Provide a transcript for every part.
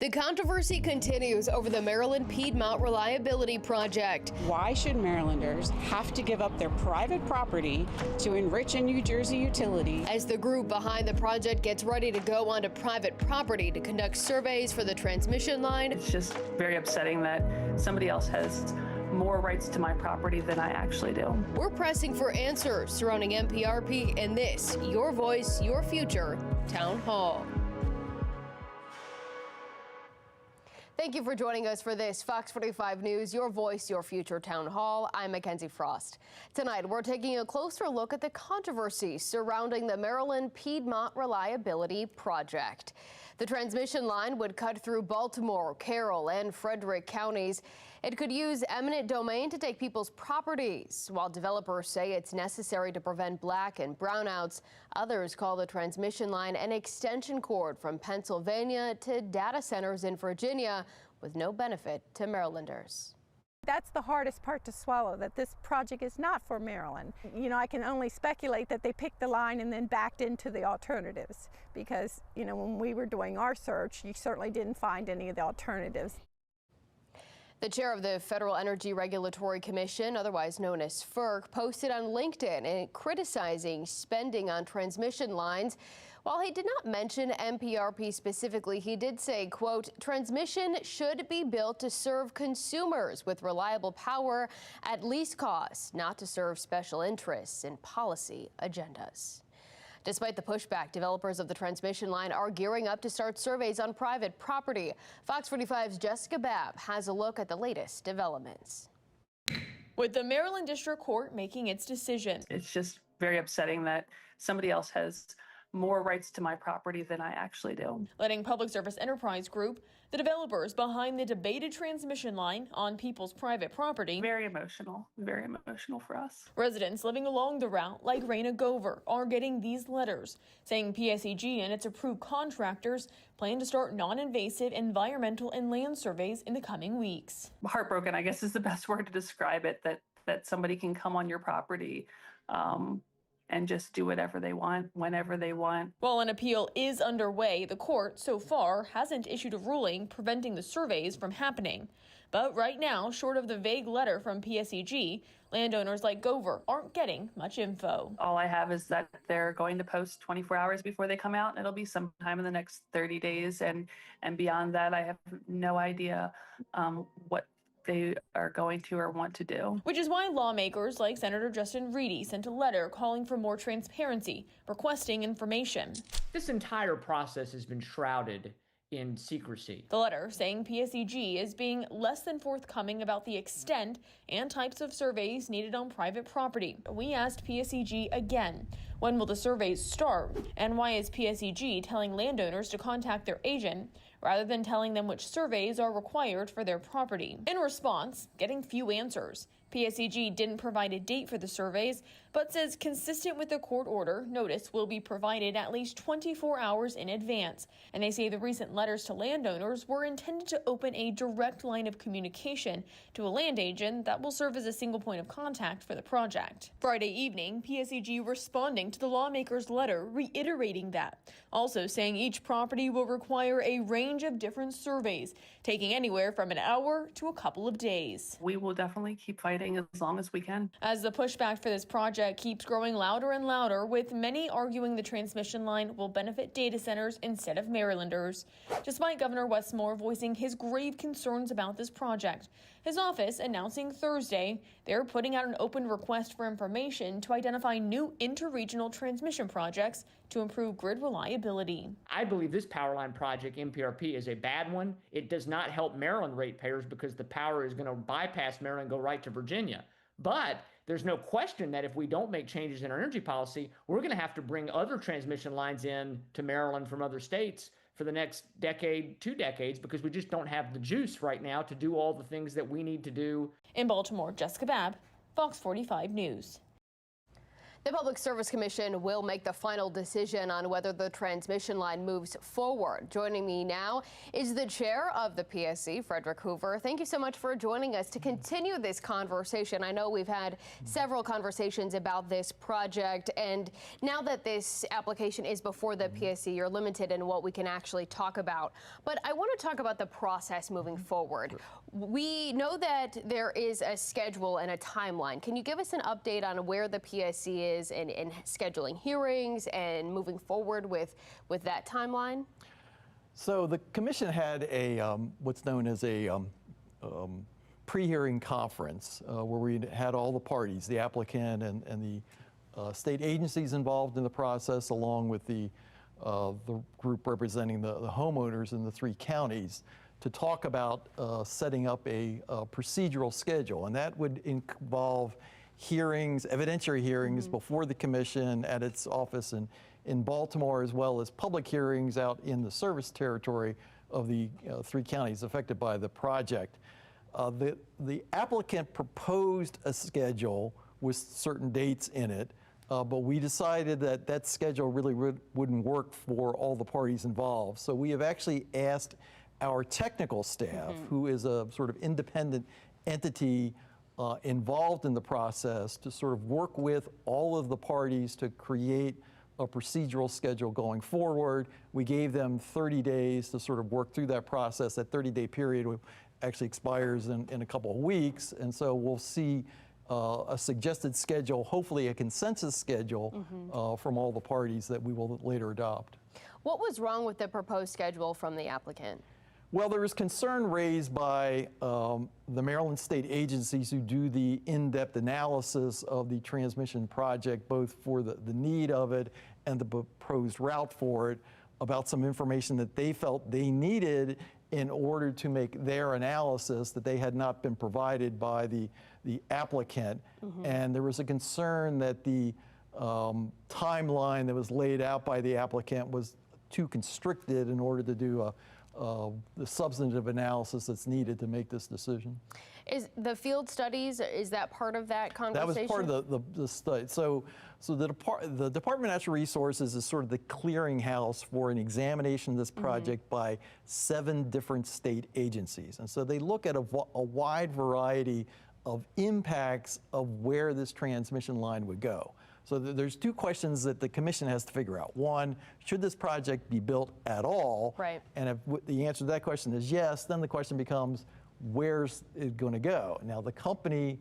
The controversy continues over the Maryland Piedmont Reliability Project. Why should Marylanders have to give up their private property to enrich a New Jersey utility? As the group behind the project gets ready to go onto private property to conduct surveys for the transmission line. It's just very upsetting that somebody else has more rights to my property than I actually do. We're pressing for answers surrounding MPRP in this Your Voice, Your Future Town Hall. Thank you for joining us for this Fox 45 News, Your Voice, Your Future Town Hall. I'm Mackenzie Frost. Tonight, we're taking a closer look at the controversy surrounding the Maryland Piedmont Reliability Project. The transmission line would cut through Baltimore, Carroll, and Frederick counties. It could use eminent domain to take people's properties. While developers say it's necessary to prevent black and brownouts, others call the transmission line an extension cord from Pennsylvania to data centers in Virginia with no benefit to Marylanders. That's the hardest part to swallow, that this project is not for Maryland. You know, I can only speculate that they picked the line and then backed into the alternatives because, you know, when we were doing our search, you certainly didn't find any of the alternatives. The chair of the Federal Energy Regulatory Commission, otherwise known as FERC, posted on LinkedIn and criticizing spending on transmission lines. While he did not mention MPRP specifically, he did say, quote, transmission should be built to serve consumers with reliable power at least cost, not to serve special interests and policy agendas. Despite the pushback, developers of the transmission line are gearing up to start surveys on private property. Fox 45's Jessica Babb has a look at the latest developments. With the Maryland District Court making its decision. It's just very upsetting that somebody else has more rights to my property than I actually do. Letting Public Service Enterprise Group, the developers behind the debated transmission line on people's private property. Very emotional for us. Residents living along the route, like Raina Gover, are getting these letters saying PSEG and its approved contractors plan to start non-invasive environmental and land surveys in the coming weeks. Heartbroken, I guess, is the best word to describe it, that somebody can come on your property and just do whatever they want, whenever they want. While an appeal is underway, the court so far hasn't issued a ruling preventing the surveys from happening. But right now, short of the vague letter from PSEG, landowners like Gover aren't getting much info. All I have is that they're going to post 24 hours before they come out, and it'll be sometime in the next 30 days. And beyond that, I have no idea what they are going to or want to do. Which is why lawmakers like Senator Justin Reedy sent a letter calling for more transparency, requesting information. This entire process has been shrouded in secrecy. The letter saying PSEG is being less than forthcoming about the extent and types of surveys needed on private property. We asked PSEG again, when will the surveys start? And why is PSEG telling landowners to contact their agent rather than telling them which surveys are required for their property? In response, getting few answers. PSEG didn't provide a date for the surveys, but says consistent with the court order, notice will be provided at least 24 hours in advance. And they say the recent letters to landowners were intended to open a direct line of communication to a land agent that will serve as a single point of contact for the project. Friday evening, PSEG responding to the lawmakers' letter reiterating that, also saying each property will require a range of different surveys, taking anywhere from an hour to a couple of days. We will definitely keep fighting as long as we can. As the pushback for this project keeps growing louder and louder, with many arguing the transmission line will benefit data centers instead of Marylanders. Despite Governor Westmore voicing his grave concerns about this project, his office announcing Thursday they're putting out an open request for information to identify new interregional transmission projects to improve grid reliability. I believe this power line project, MPRP, is a bad one. It does not help Maryland ratepayers because the power is going to bypass Maryland and go right to Virginia. But there's no question that if we don't make changes in our energy policy, we're going to have to bring other transmission lines in to Maryland from other states for the next decade, 2 decades, because we just don't have the juice right now to do all the things that we need to do. In Baltimore, Jessica Babb, Fox 45 News. The Public Service Commission will make the final decision on whether the transmission line moves forward. Joining me now is the chair of the PSC, Frederick Hoover. Thank you so much for joining us to continue this conversation. I know we've had several conversations about this project, and now that this application is before the PSC, you're limited in what we can actually talk about. But I want to talk about the process moving forward. We know that there is a schedule and a timeline. Can you give us an update on where the PSC is in scheduling hearings and moving forward with that timeline? So the commission had a what's known as a pre-hearing conference where we had all the parties, the applicant and the state agencies involved in the process, along with the group representing the homeowners in the 3 counties, to talk about setting up a procedural schedule, and that would involve hearings, evidentiary hearings before the commission at its office in Baltimore, as well as public hearings out in the service territory of the 3 counties affected by the project. The applicant proposed a schedule with certain dates in it, but we decided that that schedule really wouldn't work for all the parties involved. So we have actually asked our technical staff, who is a sort of independent entity involved in the process, to sort of work with all of the parties to create a procedural schedule going forward. We gave them 30 days to sort of work through that process. That 30-day period actually expires in a couple of weeks, and so we'll see a suggested schedule, hopefully a consensus schedule from all the parties that we will later adopt. What was wrong with the proposed schedule from the applicant? Well, there was concern raised by the Maryland state agencies who do the in-depth analysis of the transmission project, both for the need of it and the proposed route for it, about some information that they felt they needed in order to make their analysis that they had not been provided by the applicant. And there was a concern that the timeline that was laid out by the applicant was too constricted in order to do the substantive analysis that's needed to make this decision. Is the field studies, is that part of that conversation? That was part of the study. So the Department of Natural Resources is sort of the clearinghouse for an examination of this project by 7 different state agencies. And so they look at a wide variety of impacts of where this transmission line would go. So there's 2 questions that the commission has to figure out. One, should this project be built at all? Right. And if the answer to that question is yes, then the question becomes, where's it going to go? Now, the company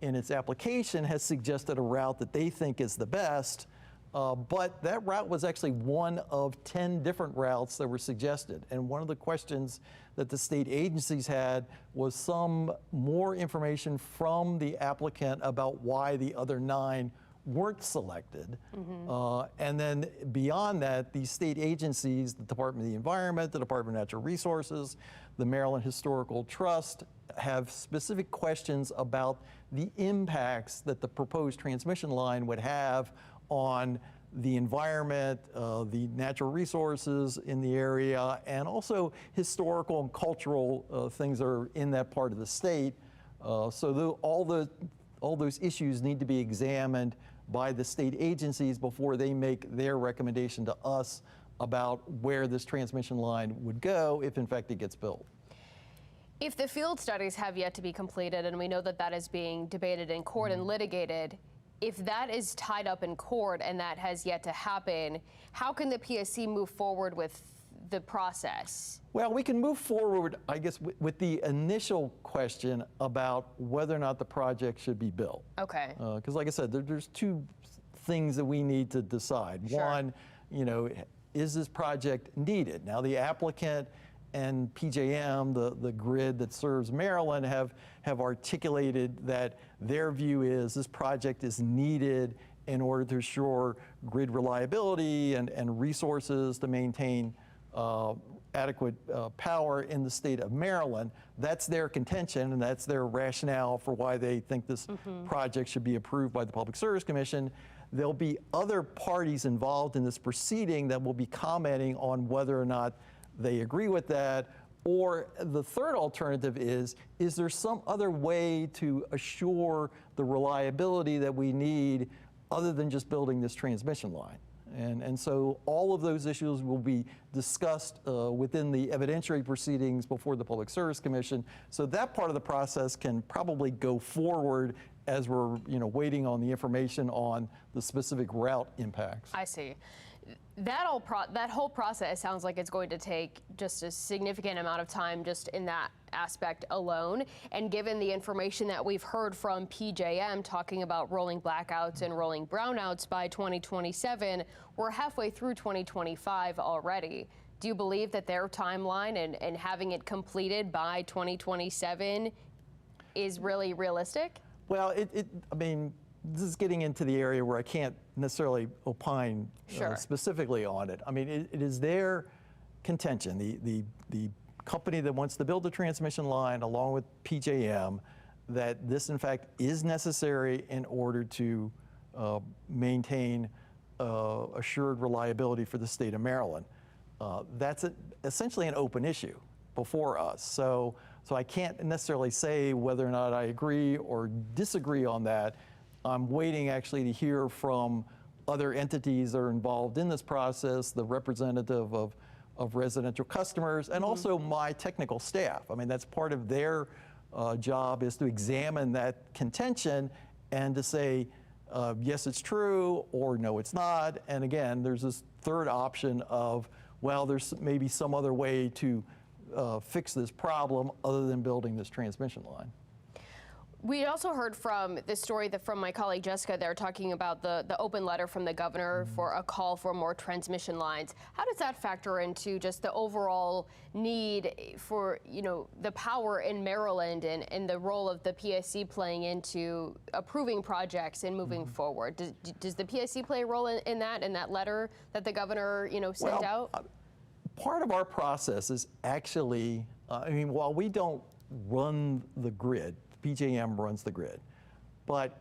in its application has suggested a route that they think is the best, but that route was actually one of 10 different routes that were suggested. And one of the questions that the state agencies had was some more information from the applicant about why the other 9 weren't selected. And then beyond that, these state agencies, the Department of the Environment, the Department of Natural Resources, the Maryland Historical Trust, have specific questions about the impacts that the proposed transmission line would have on the environment, the natural resources in the area, and also historical and cultural things that are in that part of the state. So all those issues need to be examined by the state agencies before they make their recommendation to us about where this transmission line would go if in fact it gets built. If the field studies have yet to be completed, and we know that that is being debated in court and litigated, if that is tied up in court and that has yet to happen, how can the PSC move forward with the process? Well, we can move forward, I guess, with the initial question about whether or not the project should be built. Okay. Because like I said, there's 2 things that we need to decide. Sure. One, is this project needed? Now, the applicant and PJM, the grid that serves Maryland, have articulated that their view is this project is needed in order to ensure grid reliability and resources to maintain adequate power in the state of Maryland. That's their contention, and that's their rationale for why they think this project should be approved by the Public Service Commission. There'll be other parties involved in this proceeding that will be commenting on whether or not they agree with that. Or the third alternative is there some other way to assure the reliability that we need other than just building this transmission line. And so all of those issues will be discussed within the evidentiary proceedings before the Public Service Commission. So that part of the process can probably go forward as we're waiting on the information on the specific route impacts. I see. That whole process sounds like it's going to take just a significant amount of time just in that aspect alone. And given the information that we've heard from PJM talking about rolling blackouts and rolling brownouts by 2027, we're halfway through 2025 already. Do you believe that their timeline and having it completed by 2027 is really realistic? Well, I mean, this is getting into the area where I can't necessarily opine specifically on it. I mean, it is their contention, the company that wants to build the transmission line along with PJM, that this in fact is necessary in order to maintain assured reliability for the state of Maryland. That's essentially an open issue before us. So I can't necessarily say whether or not I agree or disagree on that. I'm waiting actually to hear from other entities that are involved in this process, the representative of residential customers, and also my technical staff. I mean, that's part of their job, is to examine that contention and to say, yes, it's true, or no, it's not. And again, there's this third option of, well, there's maybe some other way to fix this problem other than building this transmission line. We also heard from this story from my colleague Jessica there talking about the open letter from the governor for a call for more transmission lines. How does that factor into just the overall need for, the power in Maryland and the role of the PSC playing into approving projects and moving forward? Does the PSC play a role in that letter that the governor, sent out? Part of our process is actually, I mean, while we don't run the grid, PJM runs the grid, but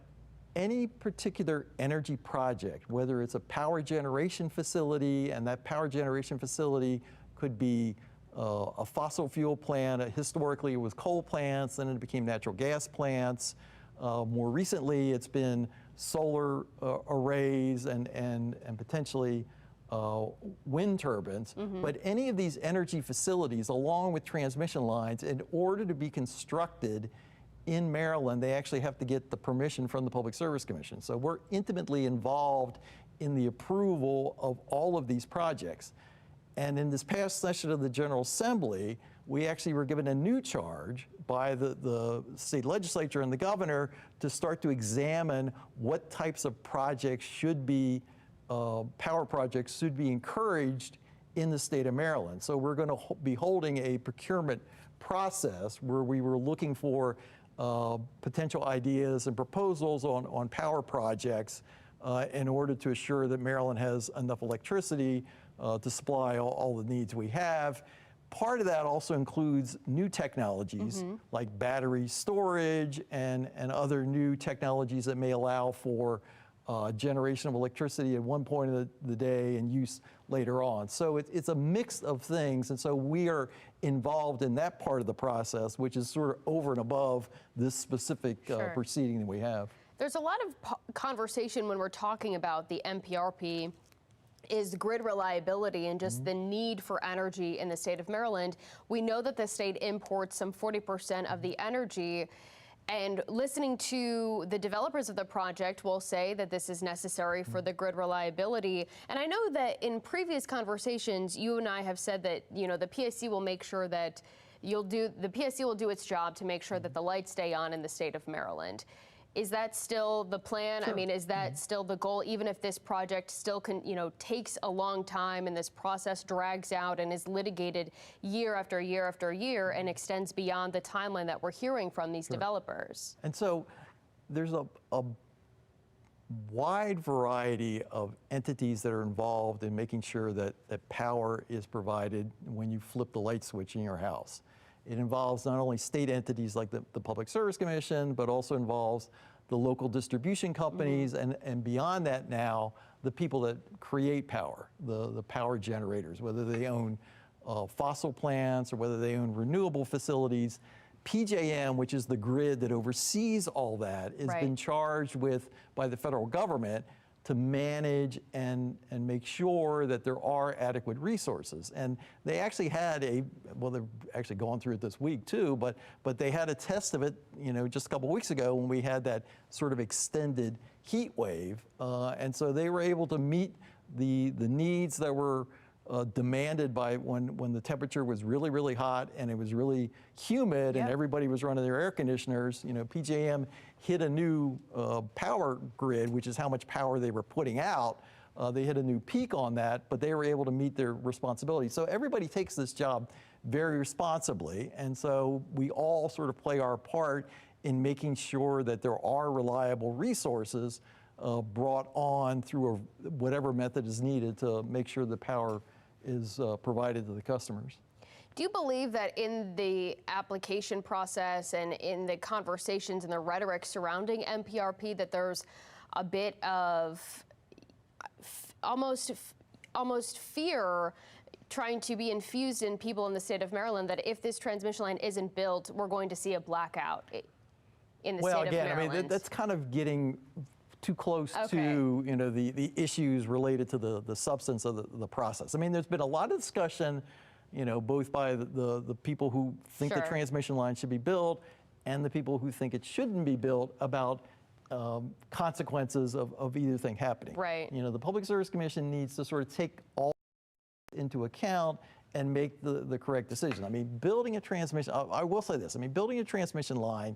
any particular energy project, whether it's a power generation facility, and that power generation facility could be a fossil fuel plant. Historically, it was coal plants, then it became natural gas plants. More recently, it's been solar arrays and potentially wind turbines. But any of these energy facilities, along with transmission lines, in order to be constructed in Maryland, they actually have to get the permission from the Public Service Commission. So we're intimately involved in the approval of all of these projects. And in this past session of the General Assembly, we actually were given a new charge by the state legislature and the governor to start to examine what types of projects should be, power projects should be encouraged in the state of Maryland. So we're going to be holding a procurement process where we were looking for potential ideas and proposals on power projects in order to assure that Maryland has enough electricity to supply all the needs we have. Part of that also includes new technologies like battery storage and other new technologies that may allow for generation of electricity at one point of the day and use later on. So it's a mix of things, and so we are involved in that part of the process, which is sort of over and above this specific proceeding that we have. There's a lot of conversation when we're talking about the MPRP is grid reliability and just the need for energy in the state of Maryland. We know that the state imports some 40% of the energy. And listening to the developers of the project will say that this is necessary for the grid reliability. And I know that in previous conversations, you and I have said that, the PSC will make sure that the PSC will do its job to make sure that the lights stay on in the state of Maryland. Is that still the plan? I mean, is that still the goal, even if this project still takes a long time and this process drags out and is litigated year after year after year and extends beyond the timeline that we're hearing from these developers? And so there's a wide variety of entities that are involved in making sure that power is provided when you flip the light switch in your house. It involves not only state entities like the Public Service Commission, but also involves the local distribution companies, and beyond that now, the people that create power, the power generators, whether they own fossil plants or whether they own renewable facilities. PJM, which is the grid that oversees all that, has been charged with, by the federal government, to manage and make sure that there are adequate resources. And they actually had well, they're actually going through it this week too, but they had a test of it, just a couple weeks ago when we had that sort of extended heat wave. And so they were able to meet the needs that were demanded by when the temperature was really, really hot and it was really humid and everybody was running their air conditioners. PJM hit a new power grid, which is how much power they were putting out. They hit a new peak on that, but they were able to meet their responsibility. So everybody takes this job very responsibly, and so we all sort of play our part in making sure that there are reliable resources brought on through whatever method is needed to make sure the power is provided to the customers. Do you believe that in the application process and in the conversations and the rhetoric surrounding MPRP that there's a bit of almost fear trying to be infused in people in the state of Maryland that if this transmission line isn't built, we're going to see a blackout in the state of Maryland? Well, again, I mean, that's kind of getting too close to the issues related to the substance of the process. I mean, there's been a lot of discussion, both by the people who think the transmission line should be built and the people who think it shouldn't be built about consequences of either thing happening. Right. The Public Service Commission needs to sort of take all into account and make the correct decision. I mean, building a transmission, I will say this, I mean, building a transmission line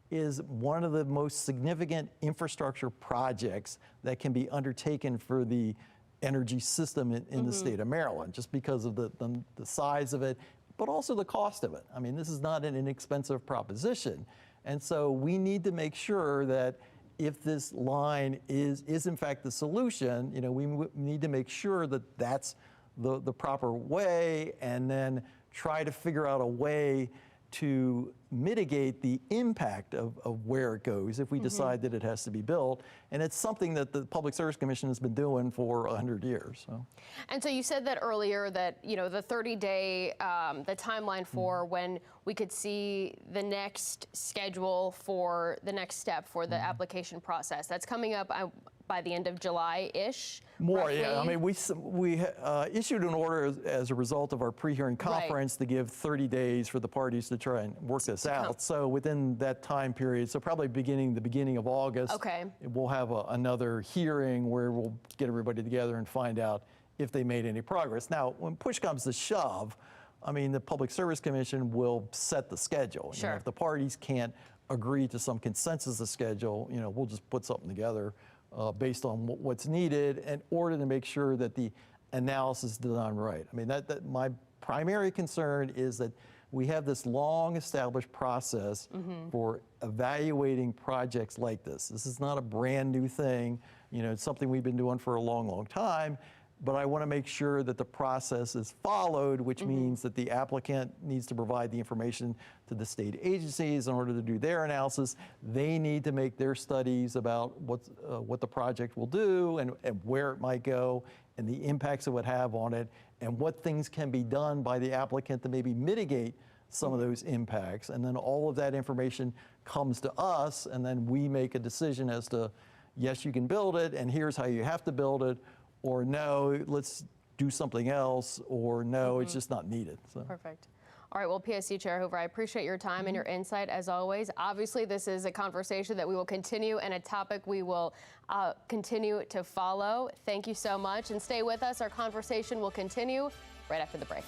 is one of the most significant infrastructure projects that can be undertaken for the energy system in the state of Maryland, just because of the size of it, but also the cost of it. I mean, this is not an inexpensive proposition. And so we need to make sure that if this line is in fact the solution, we need to make sure that that's the proper way, and then try to figure out a way to mitigate the impact of where it goes if we decide that it has to be built. And it's something that the Public Service Commission has been doing for 100 years. So. And so you said that earlier that, the 30-day, the timeline for when we could see the next schedule for the next step for the application process. That's coming up by the end of July-ish? More, roughly? yeah. I mean, we issued an order as a result of our pre-hearing conference to give 30 days for the parties to try and work this out. So within that time period, so probably the beginning of August, we'll have another hearing where we'll get everybody together and find out if they made any progress. Now, when push comes to shove, I mean, the Public Service Commission will set the schedule. Sure. If the parties can't agree to some consensus of schedule, we'll just put something together based on what's needed in order to make sure that the analysis is done right. I mean, my primary concern is that we have this long established process for evaluating projects like this. This is not a brand new thing. It's something we've been doing for a long, long time. But I want to make sure that the process is followed, which means that the applicant needs to provide the information to the state agencies in order to do their analysis. They need to make their studies about what the project will do and where it might go and the impacts it would have on it and what things can be done by the applicant to maybe mitigate some of those impacts. And then all of that information comes to us, and then we make a decision as to, yes, you can build it, and here's how you have to build it, or no, let's do something else, or no, it's just not needed. So. Perfect. All right, well, PSC Chair Hoover, I appreciate your time and your insight as always. Obviously, this is a conversation that we will continue and a topic we will continue to follow. Thank you so much, and stay with us. Our conversation will continue right after the break.